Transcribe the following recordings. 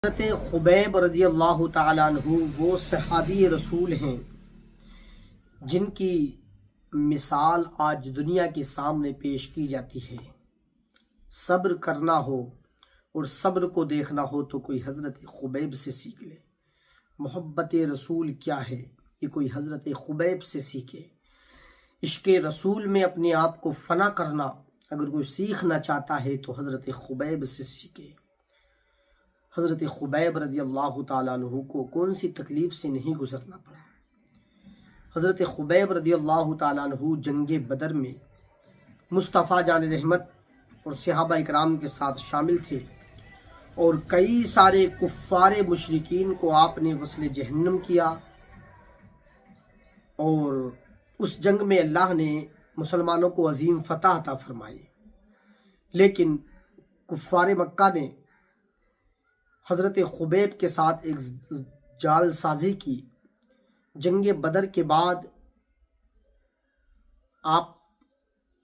हज़रत खुबैब रज़ियल्लाहु ताला अन्हु वो सहाबी रसूल हैं जिनकी मिसाल आज दुनिया के सामने पेश की जाती है। सब्र करना हो और सब्र को देखना हो तो कोई हज़रत खुबैब से सीख ले। मोहब्बत रसूल क्या है ये कोई हज़रत खुबैब से सीखे। इश्क़ रसूल में अपने आप को फ़ना करना अगर कोई सीखना चाहता है तो हज़रत खुबैब से सीखे। हज़रत खुबैब रज़ियल्लाहु ताला अन्हु को कौन सी तकलीफ़ से नहीं गुज़रना पड़ा। हज़रत खुबैब रज़ियल्लाहु ताला अन्हु जंगे बदर में मुस्तफ़ा जान रहमत और सहाबा इकराम के साथ शामिल थे और कई सारे कुफ़ारे मुशरिकीन को आपने वस्ल जहन्नम किया और उस जंग में अल्लाह ने मुसलमानों को अजीम फ़तह अता फरमाई। लेकिन कुफ़ारे मक्का ने हज़रत खुबैब के साथ एक जाल साजी की। जंगे बदर के बाद आप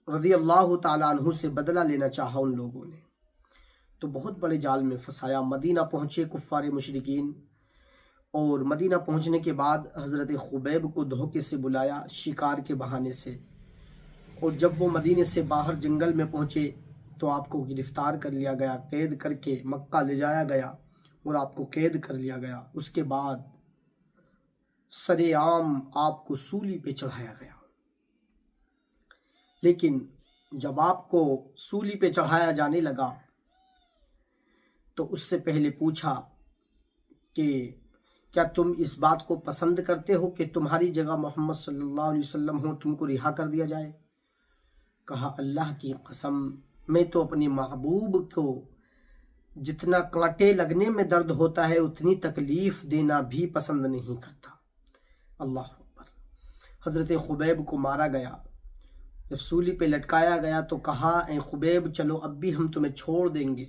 रज़ियल्लाहु ताला अन्हु से बदला लेना चाहा उन लोगों ने, तो बहुत बड़े जाल में फंसाया। मदीना पहुँचे कुफ़ारे मुशरिकीन और मदीना पहुँचने के बाद हज़रत खुबैब को धोखे से बुलाया शिकार के बहाने से, और जब वो मदीने से बाहर जंगल में पहुँचे तो आपको गिरफ़्तार कर लिया गया, कैद करके मक्का ले जाया गया और आपको कैद कर लिया गया। उसके बाद सरेआम आपको सूली पे चढ़ाया गया। लेकिन जब आपको सूली पे चढ़ाया जाने लगा तो उससे पहले पूछा कि क्या तुम इस बात को पसंद करते हो कि तुम्हारी जगह मोहम्मद सल्लल्लाहु अलैहि वसल्लम हो, तुमको रिहा कर दिया जाए। कहा अल्लाह की कसम, मैं तो अपने महबूब को जितना कांटे लगने में दर्द होता है उतनी तकलीफ देना भी पसंद नहीं करता। अल्लाह अकबर। हज़रत खुबैब को मारा गया। जब सूली पे लटकाया गया तो कहा ए खुबैब चलो अब भी हम तुम्हें छोड़ देंगे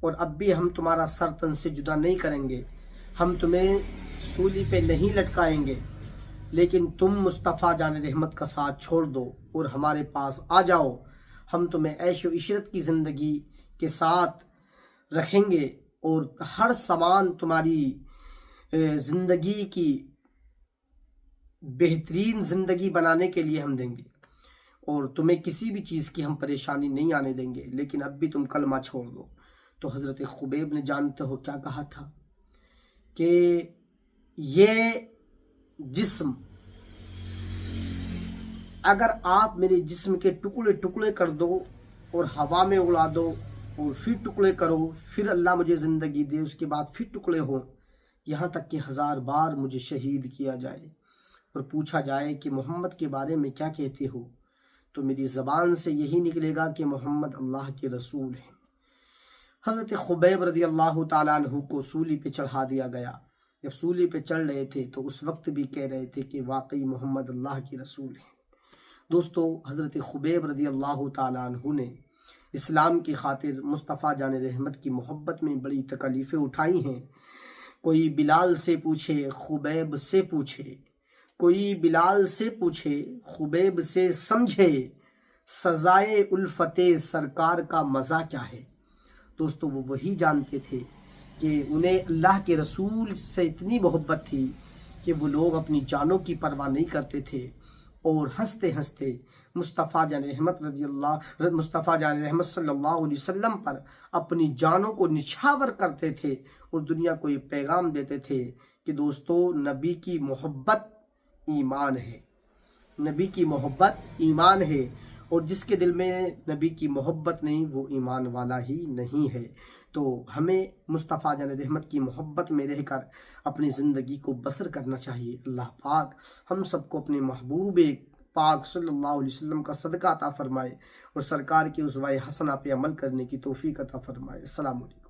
और अब भी हम तुम्हारा सर तन से जुदा नहीं करेंगे, हम तुम्हें सूली पे नहीं लटकाएंगे, लेकिन तुम मुस्तफ़ा जान रहमत का साथ छोड़ दो और हमारे पास आ जाओ। हम तुम्हें ऐशो इशरत की ज़िंदगी के साथ रखेंगे और हर सामान तुम्हारी ज़िंदगी की बेहतरीन ज़िंदगी बनाने के लिए हम देंगे और तुम्हें किसी भी चीज़ की हम परेशानी नहीं आने देंगे, लेकिन अब भी तुम कलमा छोड़ दो। तो हज़रत खुबैब ने जानते हो क्या कहा था कि ये जिस्म अगर आप मेरे जिस्म के टुकड़े टुकड़े कर दो और हवा में उड़ा दो और फिर टुकड़े करो, फिर अल्लाह मुझे ज़िंदगी दे, उसके बाद फिर टुकड़े हो, यहाँ तक कि 1000 बार मुझे शहीद किया जाए और पूछा जाए कि मोहम्मद के बारे में क्या कहते हो, तो मेरी ज़बान से यही निकलेगा कि मोहम्मद अल्लाह के रसूल हैं। हज़रत खुबैब रज़ियल्लाहु ताला अन्हु को सूली पे चढ़ा दिया गया। जब सूली पे चढ़ रहे थे तो उस वक्त भी कह रहे थे कि वाकई मोहम्मद अल्लाह के रसूल हैं। दोस्तों, हज़रत खुबैब रज़ियल्लाहु ताला अन्हु ने इस्लाम की खातिर मुस्तफ़ा जान रहमत की मोहब्बत में बड़ी तकलीफ़ें उठाई हैं। कोई बिलाल से पूछे, खुबैब से पूछे, कोई बिलाल से पूछे, खुबैब से समझे, सज़ाए उल्फते सरकार का मज़ा क्या है। दोस्तों, वो वही जानते थे कि उन्हें अल्लाह के रसूल से इतनी मोहब्बत थी कि वो लोग अपनी जानों की परवाह नहीं करते थे और हंसते हंसते मुस्तफ़ा जान रहमत सल्लल्लाहु अलैहि वसल्लम पर अपनी जानों को निछावर करते थे और दुनिया को ये पैगाम देते थे कि दोस्तों, नबी की मोहब्बत ईमान है, नबी की मोहब्बत ईमान है और जिसके दिल में नबी की मोहब्बत नहीं वो ईमान वाला ही नहीं है। तो हमें मुस्तफ़ा जान रहमत की मोहब्बत में रहकर अपनी ज़िंदगी को बसर करना चाहिए। अल्लाह पाक हम सबको अपने महबूब पाक सल्लल्लाहु अलैहि वसल्लम का सदका अता फरमाए और सरकार की उस्वा-ए हसना पे अमल करने की तौफीक अता फरमाए। अस्सलामु अलैकुम।